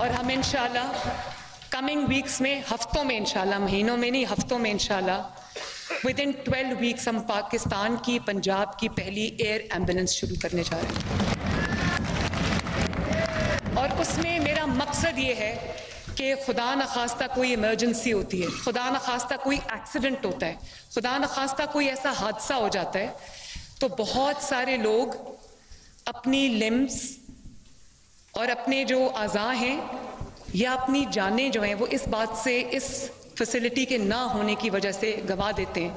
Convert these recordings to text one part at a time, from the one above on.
और हम इंशाल्लाह कमिंग वीक्स में, हफ्तों में इंशाल्लाह, महीनों में नहीं हफ्तों में इंशाल्लाह विद इन 12 वीक्स हम पाकिस्तान की, पंजाब की पहली एयर एम्बुलेंस शुरू करने जा रहे हैं। और उसमें मेरा मकसद ये है कि खुदा न खास्ता कोई इमरजेंसी होती है, खुदा न खास्ता कोई एक्सीडेंट होता है, खुदा न खास्ता कोई ऐसा हादसा हो जाता है, तो बहुत सारे लोग अपनी लिम्स और अपने जो आज़ा हैं या अपनी जानें जो हैं वो इस बात से, इस फैसिलिटी के ना होने की वजह से गवा देते हैं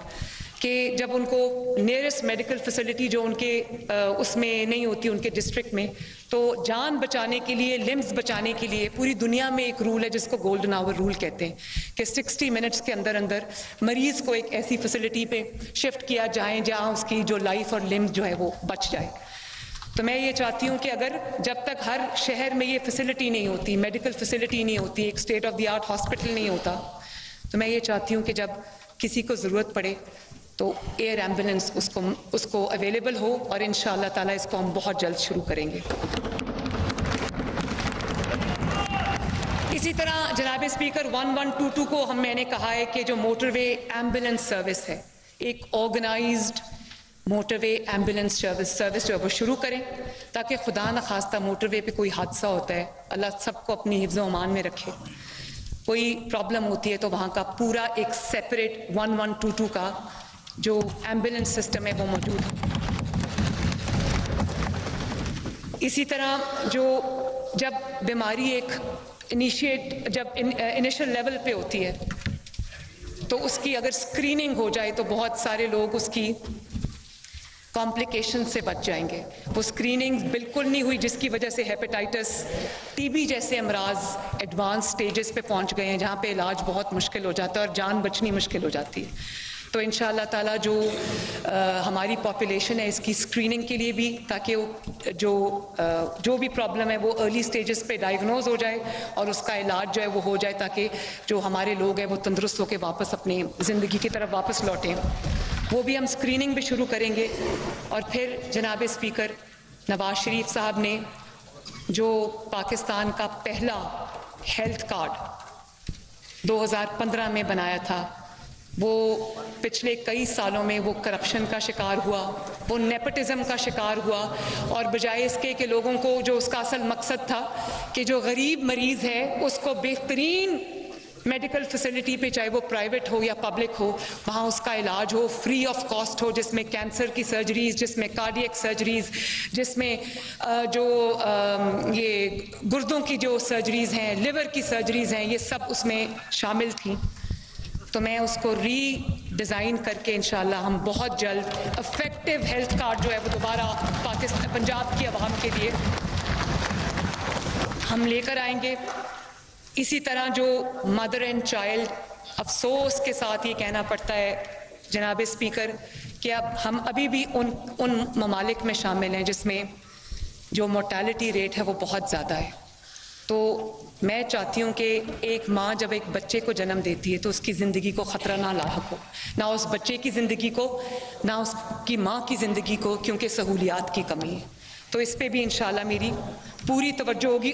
कि जब उनको नियरेस्ट मेडिकल फैसिलिटी जो उनके उसमें नहीं होती, उनके डिस्ट्रिक्ट में, तो जान बचाने के लिए, लिम्स बचाने के लिए पूरी दुनिया में एक रूल है जिसको गोल्डन आवर रूल कहते हैं कि 60 मिनट्स के अंदर अंदर मरीज़ को एक ऐसी फैसिलिटी पे शिफ्ट किया जाए जहाँ उसकी जो लाइफ और लिम्स जो है वो बच जाए। तो मैं ये चाहती हूँ कि अगर जब तक हर शहर में ये फैसिलिटी नहीं होती, मेडिकल फैसिलिटी नहीं होती, एक state of the art hospital नहीं होता, तो मैं ये चाहती हूँ कि जब किसी को ज़रूरत पड़े तो एयर एम्बुलेंस उसको अवेलेबल हो, और इंशाअल्लाह ताला इसको हम बहुत जल्द शुरू करेंगे। इसी तरह जनाब स्पीकर 1122 को मैंने कहा है कि जो मोटरवे एम्बुलेंस सर्विस है, एक ऑर्गेनाइज्ड मोटरवे एम्बुलेंस सर्विस जो है वो शुरू करें, ताकि खुदा न खास्ता मोटरवे पे कोई हादसा होता है, अल्लाह सबको अपनी हिफ्ज़ अमान में रखे, कोई प्रॉब्लम होती है तो वहाँ का पूरा एक सेपरेट 1122 का जो एम्बुलेंस सिस्टम है वो मौजूद है। इसी तरह जो जब बीमारी एक इनिशियल लेवल पे होती है तो उसकी अगर स्क्रीनिंग हो जाए तो बहुत सारे लोग उसकी कॉम्प्लिकेशन से बच जाएंगे। वो स्क्रीनिंग बिल्कुल नहीं हुई जिसकी वजह से हेपेटाइटिस, टीबी जैसे अमराज एडवांस स्टेजेस पे पहुंच गए हैं जहाँ पे इलाज बहुत मुश्किल हो जाता है और जान बचनी मुश्किल हो जाती है। तो इंशाअल्लाह ताला जो हमारी पॉपुलेशन है इसकी स्क्रीनिंग के लिए भी, ताकि जो भी प्रॉब्लम है वो अर्ली स्टेजेस पे डायग्नोज हो जाए और उसका इलाज जो है वो हो जाए, ताकि जो हमारे लोग हैं वो तंदुरुस्त होकर वापस अपनी ज़िंदगी की तरफ वापस लौटें। वो भी हम स्क्रीनिंग भी शुरू करेंगे। और फिर जनाब स्पीकर, नवाज शरीफ साहब ने जो पाकिस्तान का पहला हेल्थ कार्ड 2015 में बनाया था, वो पिछले कई सालों में वो करप्शन का शिकार हुआ, वो नेपोटिज्म का शिकार हुआ, और बजाय इसके कि लोगों को जो उसका असल मकसद था कि जो गरीब मरीज़ है उसको बेहतरीन मेडिकल फैसिलिटी पे, चाहे वो प्राइवेट हो या पब्लिक हो, वहाँ उसका इलाज हो, फ्री ऑफ कॉस्ट हो, जिसमें कैंसर की सर्जरीज, जिसमें कार्डियक सर्जरीज, जिसमें जो ये गुर्दों की जो सर्जरीज हैं, लिवर की सर्जरीज हैं, ये सब उसमें शामिल थी। तो मैं उसको रीडिज़ाइन करके इंशाअल्लाह हम बहुत जल्द इफेक्टिव हेल्थ कार्ड जो है वो दोबारा पाकिस्तान, पंजाब की आवाम के लिए हम लेकर आएंगे। इसी तरह जो मदर एंड चाइल्ड, अफसोस के साथ ये कहना पड़ता है जनाब स्पीकर कि अब हम अभी भी उन ममालिक में शामिल हैं जिसमें जो मोर्टालिटी रेट है वो बहुत ज़्यादा है। तो मैं चाहती हूँ कि एक माँ जब एक बच्चे को जन्म देती है तो उसकी ज़िंदगी को ख़तरा ना लाहक हो, ना उस बच्चे की ज़िंदगी को, ना उसकी माँ की ज़िंदगी को, क्योंकि सहूलियात की कमी है। तो इस पे भी इंशाल्लाह मेरी पूरी तवज्जो होगी।